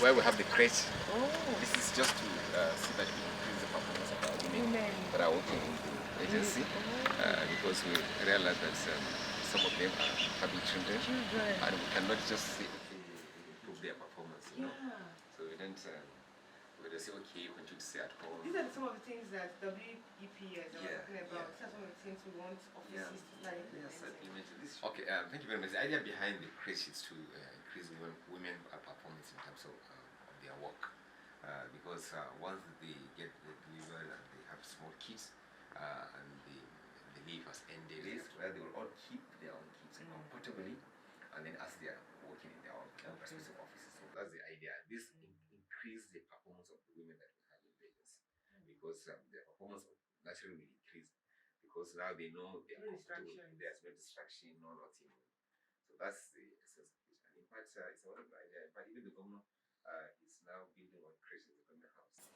where we have the crate. Oh. This is just to see that we increase the performance of our women that are working in the agency, because we realize that some of them are having children, and we cannot just say, okay, we improve their performance, you know. So we don't say, okay, you continue to stay at home. These are some of the things that WEPS are talking about. These are some of the things we want offices to start implementing. Okay, thank you very much. The idea behind the crèche is to increase women performance in terms of their work, because once they get delivered and they have small kids, and the leave has ended, where they will all keep their own kids comfortably, and then as they are working in their own respective offices. So that's the idea. This increase the performance of the women that we have in the agency, because their performance naturally will increase, because now they know they are comfortable, there's no distraction, no nothing. So that's the essence of it. And in fact, it's a wonderful idea. But even the governor is now building one crèche in the government house.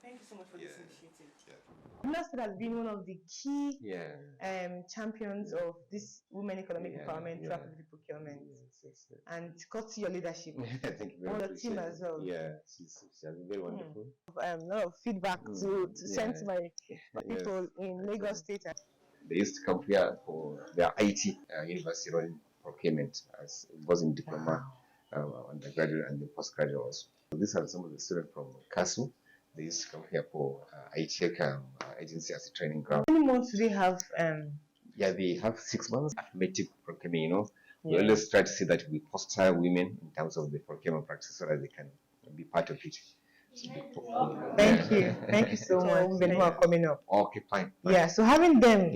Thank you so much for this initiative. Nasser has been one of the key champions of this women economic empowerment through activity procurement. And courtesy your leadership. Thank you very much. On the team as well. Yeah, she's been very wonderful. A lot of feedback to send to my people in Lagos State. They used to come here for their IT university running procurement, as it was in diploma, undergraduate and the postgraduate also. So these are some of the students from KASU. They used to come here for IT agency as a training ground. How many months do they have? Yeah, they have 6 months affirmative procurement, you know. We always try to see that we foster women in terms of the procurement practice so that they can be part of it. Thank you. Thank you so much. Women who are coming up. Okay, fine. Yeah, so having them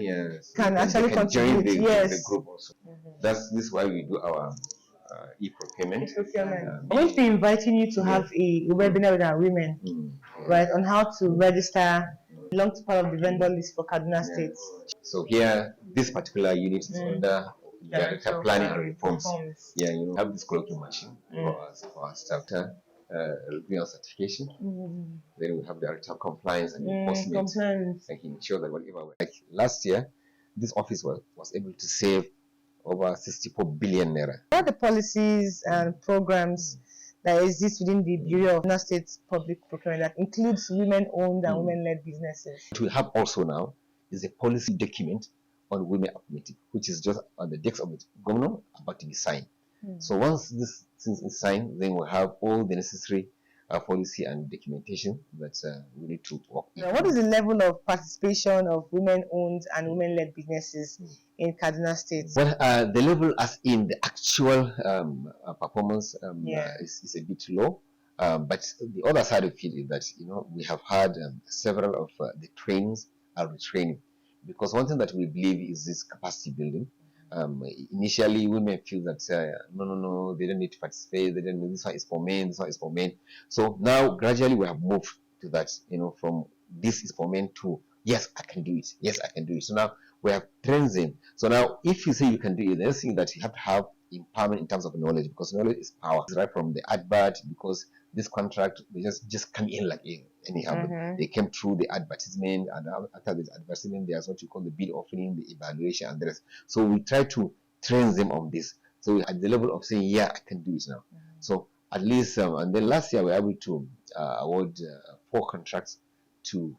can actually contribute. The group also. This is why we do our e-procurement. I'm going to be inviting you to have a webinar with our women, right, on how to register, belong to part of the vendor list for Kaduna State. So here, this particular unit is under director planning and reforms. Yeah, you know, have this colloquial machine for our staff. Reviewing certification. Then we have director compliance and enforcement, making sure that whatever. Like last year, this office was able to save over 64 billion naira. What are the policies and programs that exist within the Bureau of Kaduna State Public Procurement that includes women-owned and women-led businesses? What we have also now is a policy document on women affirmative, which is just on the desk of the governor about to be signed. So once this thing is signed, then we'll have all the necessary policy and documentation that we need to work. Now, what is the level of participation of women-owned and women-led businesses in Kaduna State? Well, the level as in the actual performance is a bit low. But the other side of it is that, you know, we have had several of the trainings are retraining, because one thing that we believe is this capacity building. Initially, women feel that no, they don't need to participate. They don't. This one is for men. This one is for men. So now, gradually, we have moved to that. You know, from this is for men to yes, I can do it. Yes, I can do it. So now we have trained them. So now, if you say you can do it, the next thing that you have to have empowerment in terms of knowledge, because knowledge is power. It's right from the advert, because this contract they just come in like anyhow. They came through the advertisement, and after the advertisement, there's what you call the bid offering, the evaluation, and the rest. So we try to train them on this. So at the level of saying, yeah, I can do it now. So at least, and then last year we were able to award 4 contracts to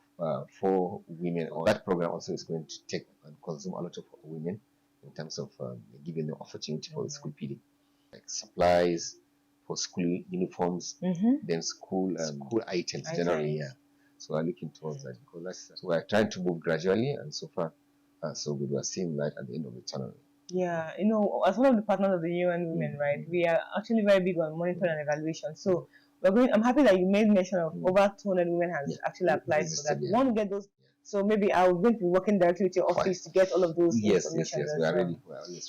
4 women. That program also is going to take and consume a lot of women in terms of giving them opportunity for the school feeding, like supplies for school uniforms, then school items generally. Yeah, so we're looking towards that, because so we're trying to move gradually, and so far, so good. We're seeing light at the end of the tunnel. Yeah, you know, as one of the partners of the UN Women, right, we are actually very big on monitoring and evaluation. So I'm happy that you made mention of over 200 women has actually applied for that. We want to get those. So maybe I'm going to be working directly with your office to get all of those information. Yes, we are ready.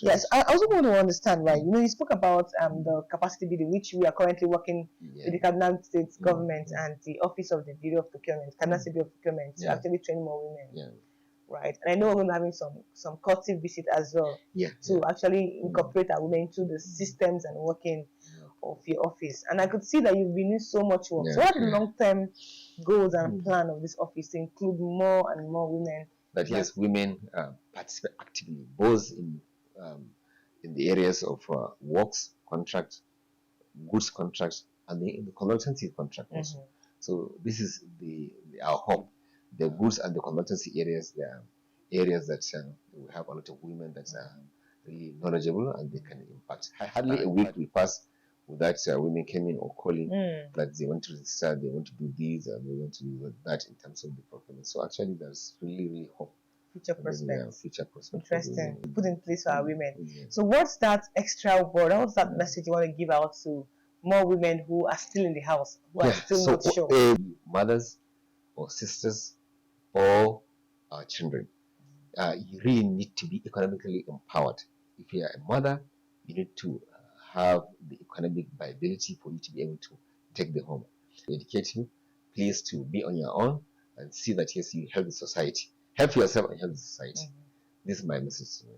Yes, I also want to understand, right? You know, you spoke about the capacity building, which we are currently working with the Kaduna State government and the Office of the Bureau of Procurement, Kaduna State Bureau of Procurement, to actually train more women. Right, and I know we're going to be having some courtesy visit as well to actually incorporate our women into the systems and working of your office. And I could see that you've been doing so much work. So what are the long-term goals and plan of this office to include more and more women? That yes, women participate actively, both in the areas of works contracts, goods contracts, and the consultancy contract also. So this is our home. The goods and the consultancy areas, they are areas that we have a lot of women that are really knowledgeable and they can impact. Hardly a week we pass without women coming or calling that they want to register, they want to do this, and they want to do that in terms of the procurement. So actually, there's really hope. Future prospects. Future prospects. Interesting. Put in place for our women. So what's that extra word? What's that message you want to give out to more women who are still in the house, who are still not sure? Mothers or sisters or children, you really need to be economically empowered. If you are a mother, you need to have the economic viability for you to be able to take the home. Educate you, please to be on your own and see that yes, you help the society. Help yourself and help the society. This is my message to you.